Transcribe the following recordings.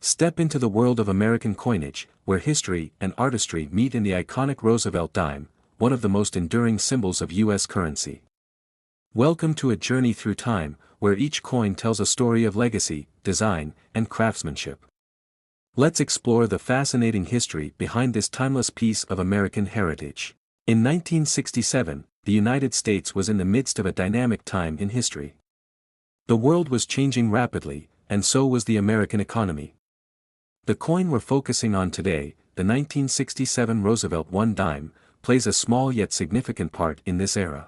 Step into the world of American coinage, where history and artistry meet in the iconic Roosevelt dime, one of the most enduring symbols of U.S. currency. Welcome to a journey through time, where each coin tells a story of legacy, design, and craftsmanship. Let's explore the fascinating history behind this timeless piece of American heritage. In 1967, the United States was in the midst of a dynamic time in history. The world was changing rapidly, and so was the American economy. The coin we're focusing on today, the 1967 Roosevelt one dime, plays a small yet significant part in this era.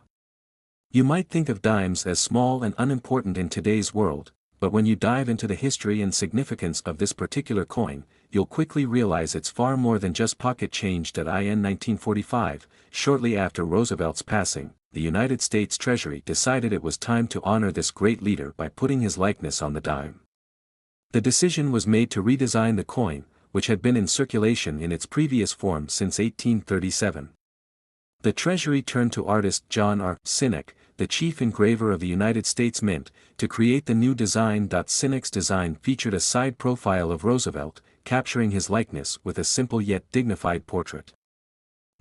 You might think of dimes as small and unimportant in today's world, but when you dive into the history and significance of this particular coin, you'll quickly realize it's far more than just pocket change. In 1945, shortly after Roosevelt's passing, the United States Treasury decided it was time to honor this great leader by putting his likeness on the dime. The decision was made to redesign the coin, which had been in circulation in its previous form since 1837. The Treasury turned to artist John R. Cinec, the chief engraver of the United States Mint, to create the new design. Cinec's design featured a side profile of Roosevelt, capturing his likeness with a simple yet dignified portrait.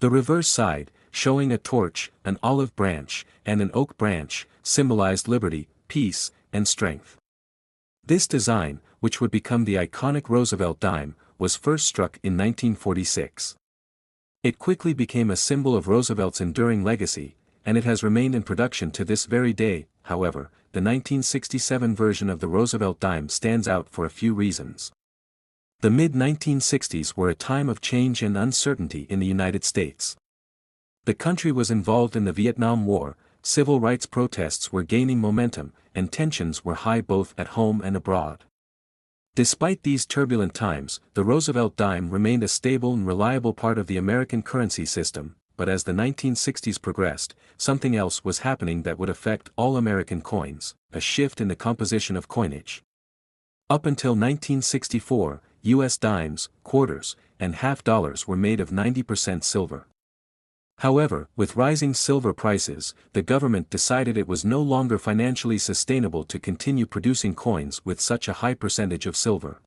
The reverse side, showing a torch, an olive branch, and an oak branch, symbolized liberty, peace, and strength. This design, which would become the iconic Roosevelt dime, was first struck in 1946. It quickly became a symbol of Roosevelt's enduring legacy, and it has remained in production to this very day. However, the 1967 version of the Roosevelt dime stands out for a few reasons. The mid-1960s were a time of change and uncertainty in the United States. The country was involved in the Vietnam War, civil rights protests were gaining momentum, and tensions were high both at home and abroad. Despite these turbulent times, the Roosevelt dime remained a stable and reliable part of the American currency system, but as the 1960s progressed, something else was happening that would affect all American coins: a shift in the composition of coinage. Up until 1964, U.S. dimes, quarters, and half dollars were made of 90% silver. However, with rising silver prices, the government decided it was no longer financially sustainable to continue producing coins with such a high percentage of silver.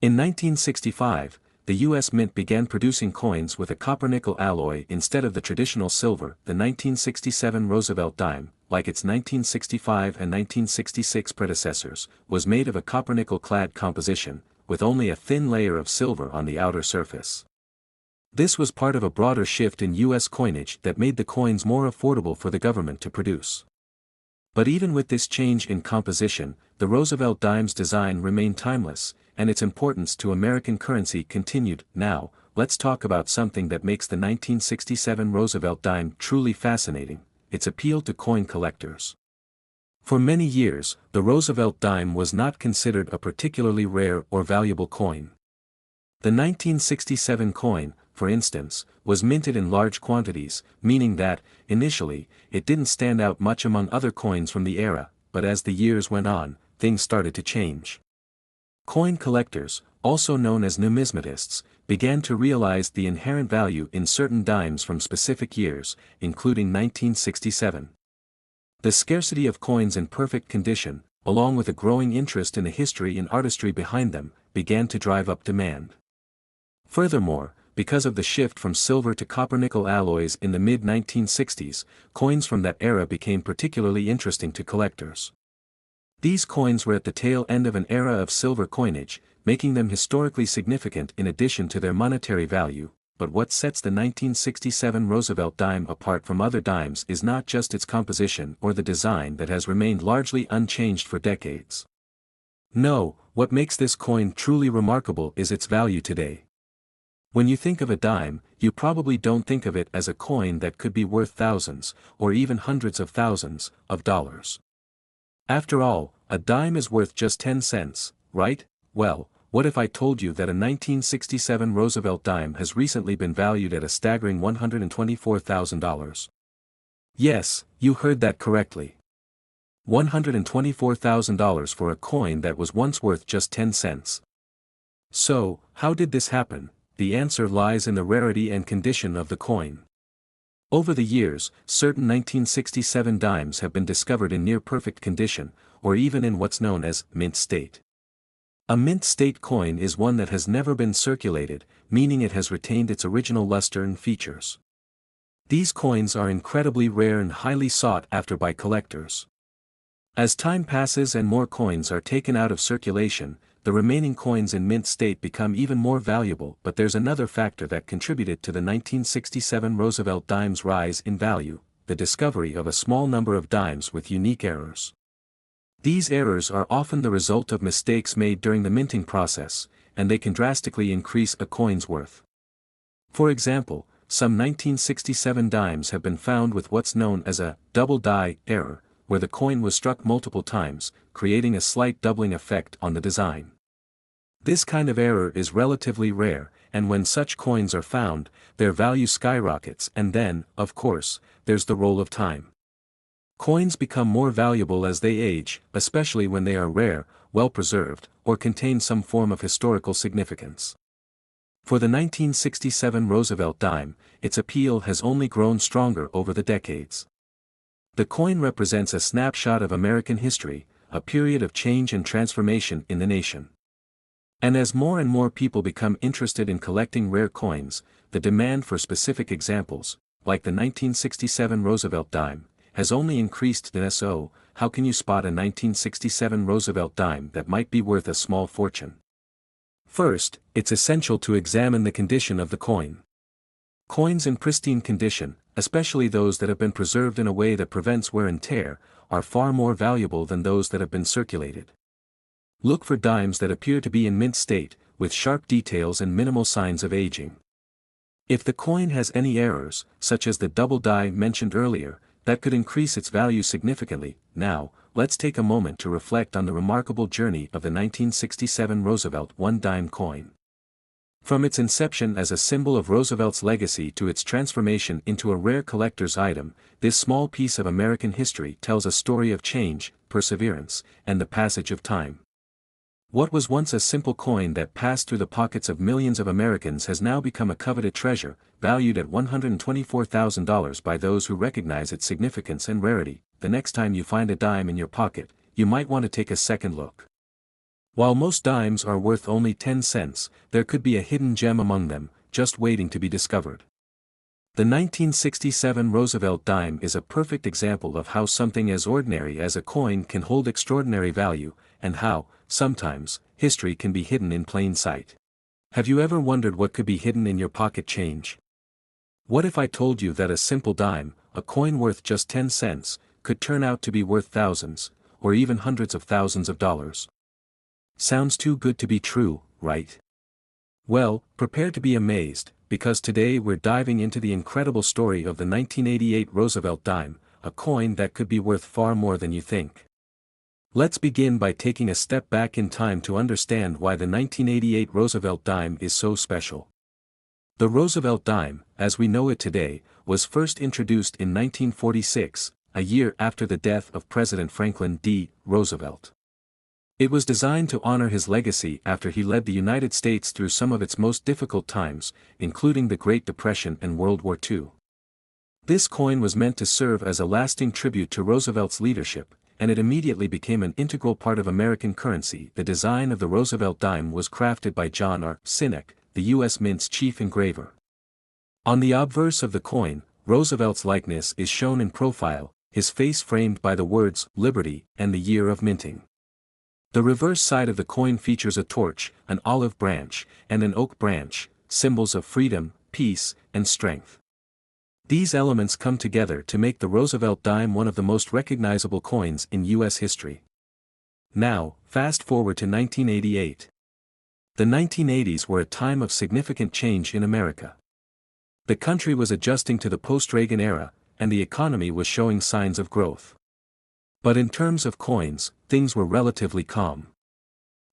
In 1965, the U.S. Mint began producing coins with a copper-nickel alloy instead of the traditional silver. The 1967 Roosevelt dime, like its 1965 and 1966 predecessors, was made of a copper-nickel-clad composition, with only a thin layer of silver on the outer surface. This was part of a broader shift in U.S. coinage that made the coins more affordable for the government to produce. But even with this change in composition, the Roosevelt dime's design remained timeless, and its importance to American currency continued. Now, let's talk about something that makes the 1967 Roosevelt dime truly fascinating: its appeal to coin collectors. For many years, the Roosevelt dime was not considered a particularly rare or valuable coin. The 1967 coin, for instance, was minted in large quantities, meaning that, initially, it didn't stand out much among other coins from the era, but as the years went on, things started to change. Coin collectors, also known as numismatists, began to realize the inherent value in certain dimes from specific years, including 1967. The scarcity of coins in perfect condition, along with a growing interest in the history and artistry behind them, began to drive up demand. Furthermore, because of the shift from silver to copper-nickel alloys in the mid-1960s, coins from that era became particularly interesting to collectors. These coins were at the tail end of an era of silver coinage, making them historically significant in addition to their monetary value. But what sets the 1967 Roosevelt dime apart from other dimes is not just its composition or the design that has remained largely unchanged for decades. No, what makes this coin truly remarkable is its value today. When you think of a dime, you probably don't think of it as a coin that could be worth thousands, or even hundreds of thousands, of dollars. After all, a dime is worth just 10 cents, right? Well, what if I told you that a 1967 Roosevelt dime has recently been valued at a staggering $124,000? Yes, you heard that correctly. $124,000 for a coin that was once worth just 10 cents. So, how did this happen? The answer lies in the rarity and condition of the coin. Over the years, certain 1967 dimes have been discovered in near-perfect condition, or even in what's known as mint state. A mint state coin is one that has never been circulated, meaning it has retained its original luster and features. These coins are incredibly rare and highly sought after by collectors. As time passes and more coins are taken out of circulation, the remaining coins in mint state become even more valuable. But there's another factor that contributed to the 1967 Roosevelt dime's rise in value: the discovery of a small number of dimes with unique errors. These errors are often the result of mistakes made during the minting process, and they can drastically increase a coin's worth. For example, some 1967 dimes have been found with what's known as a double die error, where the coin was struck multiple times, creating a slight doubling effect on the design. This kind of error is relatively rare, and when such coins are found, their value skyrockets. And then, of course, there's the role of time. Coins become more valuable as they age, especially when they are rare, well-preserved, or contain some form of historical significance. For the 1967 Roosevelt dime, its appeal has only grown stronger over the decades. The coin represents a snapshot of American history, a period of change and transformation in the nation. And as more and more people become interested in collecting rare coins, the demand for specific examples, like the 1967 Roosevelt dime, has only increased. So, how can you spot a 1967 Roosevelt dime that might be worth a small fortune? First, it's essential to examine the condition of the coin. Coins in pristine condition, especially those that have been preserved in a way that prevents wear and tear, are far more valuable than those that have been circulated. Look for dimes that appear to be in mint state, with sharp details and minimal signs of aging. If the coin has any errors, such as the double die mentioned earlier, that could increase its value significantly. Now, let's take a moment to reflect on the remarkable journey of the 1967 Roosevelt one-dime coin. From its inception as a symbol of Roosevelt's legacy to its transformation into a rare collector's item, this small piece of American history tells a story of change, perseverance, and the passage of time. What was once a simple coin that passed through the pockets of millions of Americans has now become a coveted treasure, valued at $124,000 by those who recognize its significance and rarity. The next time you find a dime in your pocket, you might want to take a second look. While most dimes are worth only 10 cents, there could be a hidden gem among them, just waiting to be discovered. The 1967 Roosevelt dime is a perfect example of how something as ordinary as a coin can hold extraordinary value, and how, sometimes, history can be hidden in plain sight. Have you ever wondered what could be hidden in your pocket change? What if I told you that a simple dime, a coin worth just 10 cents, could turn out to be worth thousands, or even hundreds of thousands of dollars? Sounds too good to be true, right? Well, prepare to be amazed, because today we're diving into the incredible story of the 1988 Roosevelt dime, a coin that could be worth far more than you think. Let's begin by taking a step back in time to understand why the 1988 Roosevelt dime is so special. The Roosevelt dime, as we know it today, was first introduced in 1946, a year after the death of President Franklin D. Roosevelt. It was designed to honor his legacy after he led the United States through some of its most difficult times, including the Great Depression and World War II. This coin was meant to serve as a lasting tribute to Roosevelt's leadership, and it immediately became an integral part of American currency. The design of the Roosevelt dime was crafted by John R. Sinek, the U.S. Mint's chief engraver. On the obverse of the coin, Roosevelt's likeness is shown in profile, his face framed by the words "Liberty" and the year of minting. The reverse side of the coin features a torch, an olive branch, and an oak branch, symbols of freedom, peace, and strength. These elements come together to make the Roosevelt dime one of the most recognizable coins in U.S. history. Now, fast forward to 1988. The 1980s were a time of significant change in America. The country was adjusting to the post-Reagan era, and the economy was showing signs of growth. But in terms of coins, things were relatively calm.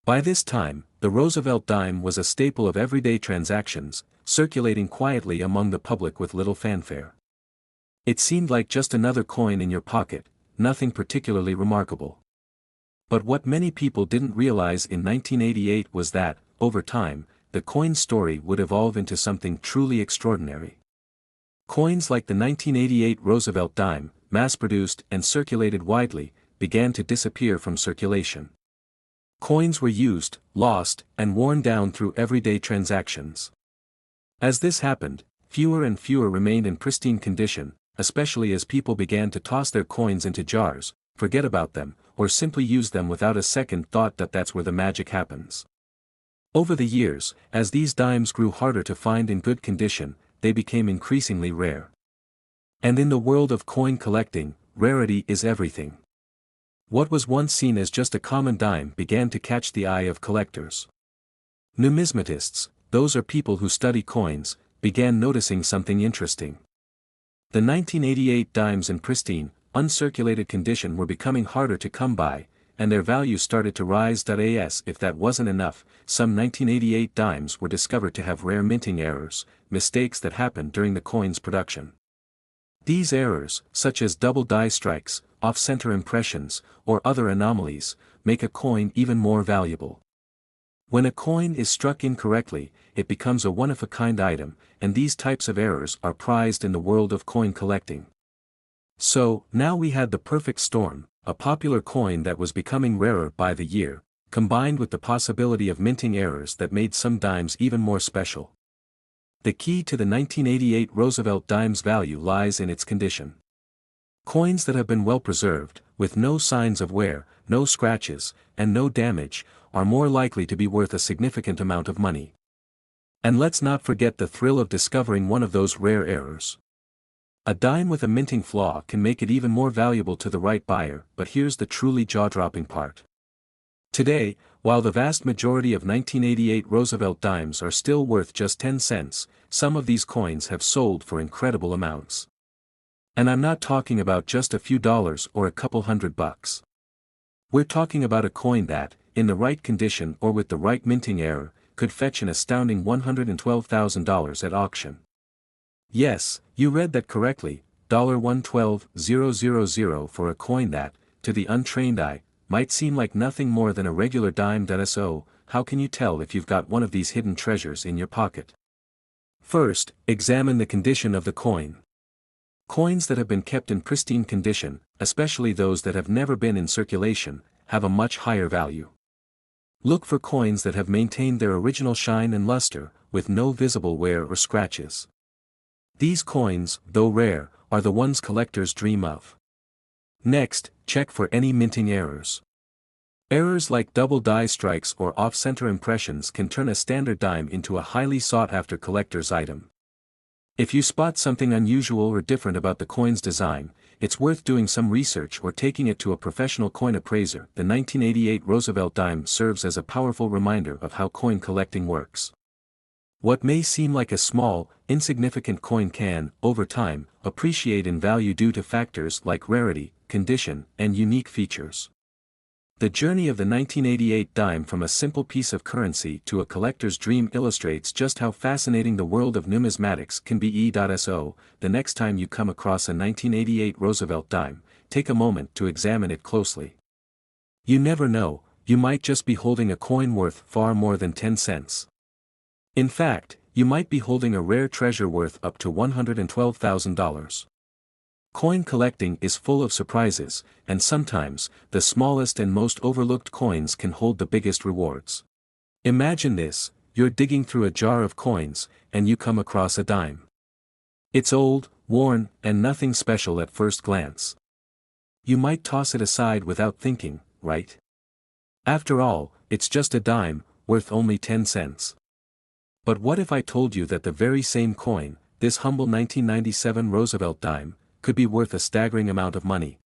By this time, the Roosevelt dime was a staple of everyday transactions, circulating quietly among the public with little fanfare. It seemed like just another coin in your pocket, nothing particularly remarkable. But what many people didn't realize in 1988 was that, over time, the coin's story would evolve into something truly extraordinary. Coins like the 1988 Roosevelt dime, mass-produced and circulated widely, began to disappear from circulation. Coins were used, lost, and worn down through everyday transactions. As this happened, fewer and fewer remained in pristine condition, especially as people began to toss their coins into jars, forget about them, or simply use them without a second thought that that's where the magic happens. Over the years, as these dimes grew harder to find in good condition, they became increasingly rare. And in the world of coin collecting, rarity is everything. What was once seen as just a common dime began to catch the eye of collectors. Numismatists, those are people who study coins, began noticing something interesting. The 1988 dimes in pristine, uncirculated condition were becoming harder to come by, and their value started to rise. As if that wasn't enough, some 1988 dimes were discovered to have rare minting errors, mistakes that happened during the coin's production. These errors, such as double die strikes, off-center impressions, or other anomalies, make a coin even more valuable. When a coin is struck incorrectly, it becomes a one-of-a-kind item, and these types of errors are prized in the world of coin collecting. So, now we had the perfect storm, a popular coin that was becoming rarer by the year, combined with the possibility of minting errors that made some dimes even more special. The key to the 1988 Roosevelt dime's value lies in its condition. Coins that have been well preserved, with no signs of wear, no scratches, and no damage, are more likely to be worth a significant amount of money. And let's not forget the thrill of discovering one of those rare errors. A dime with a minting flaw can make it even more valuable to the right buyer, but here's the truly jaw-dropping part. Today, while the vast majority of 1988 Roosevelt dimes are still worth just 10 cents, some of these coins have sold for incredible amounts. And I'm not talking about just a few dollars or a couple $100. We're talking about a coin that, in the right condition or with the right minting error, could fetch an astounding $112,000 at auction. Yes, you read that correctly, $112,000 for a coin that, to the untrained eye, might seem like nothing more than a regular dime. So, how can you tell if you've got one of these hidden treasures in your pocket? First, examine the condition of the coin. Coins that have been kept in pristine condition, especially those that have never been in circulation, have a much higher value. Look for coins that have maintained their original shine and luster, with no visible wear or scratches. These coins, though rare, are the ones collectors dream of. Next, check for any minting errors. Errors like double die strikes or off-center impressions can turn a standard dime into a highly sought-after collector's item. If you spot something unusual or different about the coin's design, it's worth doing some research or taking it to a professional coin appraiser. The 1988 Roosevelt dime serves as a powerful reminder of how coin collecting works. What may seem like a small, insignificant coin can, over time, appreciate in value due to factors like rarity, condition, and unique features. The journey of the 1988 dime from a simple piece of currency to a collector's dream illustrates just how fascinating the world of numismatics can be. So, the next time you come across a 1988 Roosevelt dime, take a moment to examine it closely. You never know, you might just be holding a coin worth far more than 10 cents. In fact, you might be holding a rare treasure worth up to $112,000. Coin collecting is full of surprises, and sometimes, the smallest and most overlooked coins can hold the biggest rewards. Imagine this, you're digging through a jar of coins, and you come across a dime. It's old, worn, and nothing special at first glance. You might toss it aside without thinking, right? After all, it's just a dime, worth only 10 cents. But what if I told you that the very same coin, this humble 1997 Roosevelt dime, could be worth a staggering amount of money?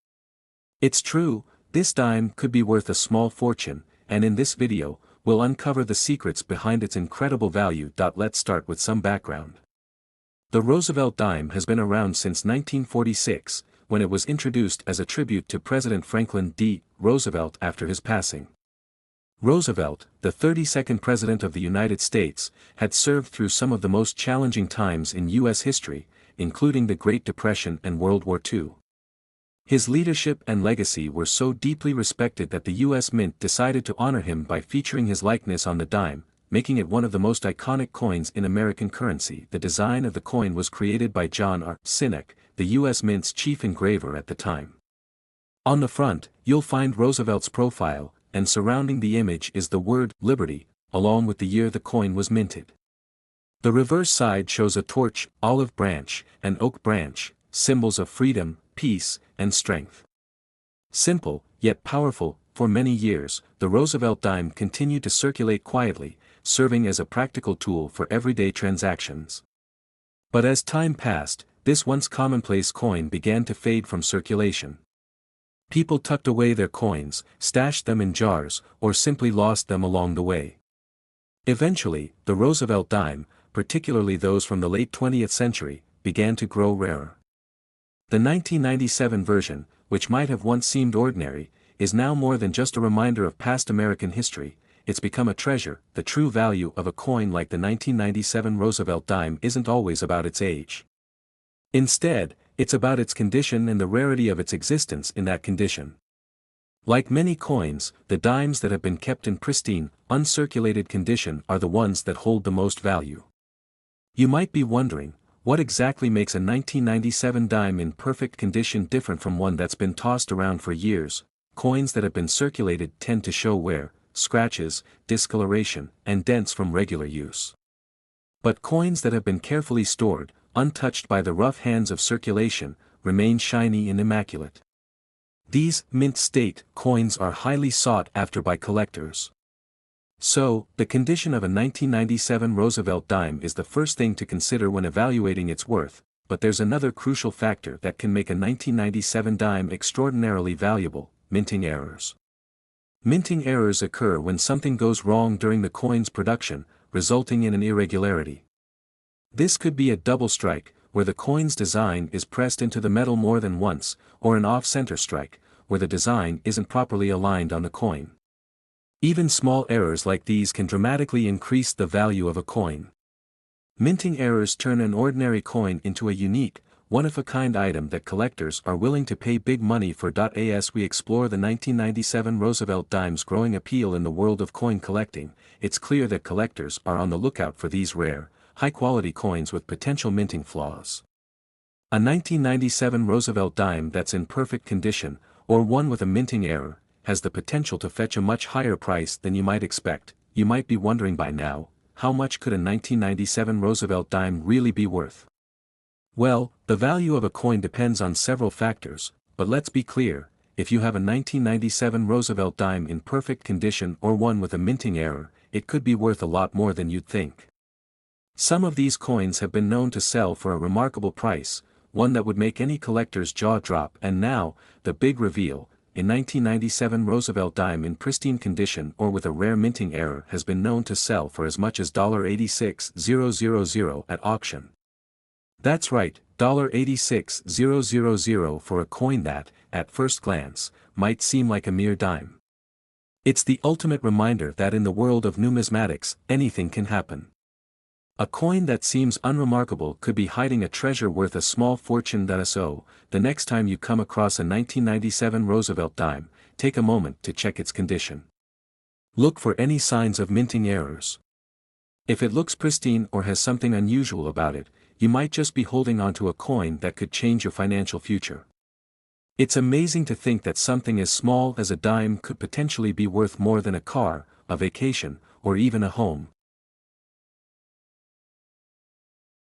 It's true, this dime could be worth a small fortune, and in this video, we'll uncover the secrets behind its incredible value. Let's start with some background. The Roosevelt dime has been around since 1946, when it was introduced as a tribute to President Franklin D. Roosevelt after his passing. Roosevelt, the 32nd President of the United States, had served through some of the most challenging times in U.S. history, including the Great Depression and World War II. His leadership and legacy were so deeply respected that the U.S. Mint decided to honor him by featuring his likeness on the dime, making it one of the most iconic coins in American currency. The design of the coin was created by John R. Sinek, the U.S. Mint's chief engraver at the time. On the front, you'll find Roosevelt's profile, and surrounding the image is the word liberty, along with the year the coin was minted. The reverse side shows a torch, olive branch, and oak branch, symbols of freedom, peace, and strength. Simple, yet powerful, for many years, the Roosevelt dime continued to circulate quietly, serving as a practical tool for everyday transactions. But as time passed, this once commonplace coin began to fade from circulation. People tucked away their coins, stashed them in jars, or simply lost them along the way. Eventually, the Roosevelt dime, particularly those from the late 20th century, began to grow rarer. The 1997 version, which might have once seemed ordinary, is now more than just a reminder of past American history. It's become a treasure. The true value of a coin like the 1997 Roosevelt dime isn't always about its age. Instead, it's about its condition and the rarity of its existence in that condition. Like many coins, the dimes that have been kept in pristine, uncirculated condition are the ones that hold the most value. You might be wondering, what exactly makes a 1997 dime in perfect condition different from one that's been tossed around for years? Coins that have been circulated tend to show wear, scratches, discoloration, and dents from regular use. But coins that have been carefully stored, untouched by the rough hands of circulation, remain shiny and immaculate. These mint state coins are highly sought after by collectors. So, the condition of a 1997 Roosevelt dime is the first thing to consider when evaluating its worth, but there's another crucial factor that can make a 1997 dime extraordinarily valuable: minting errors. Minting errors occur when something goes wrong during the coin's production, resulting in an irregularity. This could be a double strike, where the coin's design is pressed into the metal more than once, or an off-center strike, where the design isn't properly aligned on the coin. Even small errors like these can dramatically increase the value of a coin. Minting errors turn an ordinary coin into a unique, one-of-a-kind item that collectors are willing to pay big money for. As we explore the 1997 Roosevelt dime's growing appeal in the world of coin collecting, it's clear that collectors are on the lookout for these rare, high-quality coins with potential minting flaws. A 1997 Roosevelt dime that's in perfect condition, or one with a minting error, has the potential to fetch a much higher price than you might expect. You might be wondering by now, how much could a 1997 Roosevelt dime really be worth? Well, the value of a coin depends on several factors, but let's be clear, if you have a 1997 Roosevelt dime in perfect condition or one with a minting error, it could be worth a lot more than you'd think. Some of these coins have been known to sell for a remarkable price, one that would make any collector's jaw drop. And now, the big reveal: a 1997 Roosevelt dime in pristine condition or with a rare minting error has been known to sell for as much as $86,000 at auction. That's right, $86,000 for a coin that, at first glance, might seem like a mere dime. It's the ultimate reminder that in the world of numismatics, anything can happen. A coin that seems unremarkable could be hiding a treasure worth a small fortune. So, the next time you come across a 1997 Roosevelt dime, take a moment to check its condition. Look for any signs of minting errors. If it looks pristine or has something unusual about it, you might just be holding onto a coin that could change your financial future. It's amazing to think that something as small as a dime could potentially be worth more than a car, a vacation, or even a home.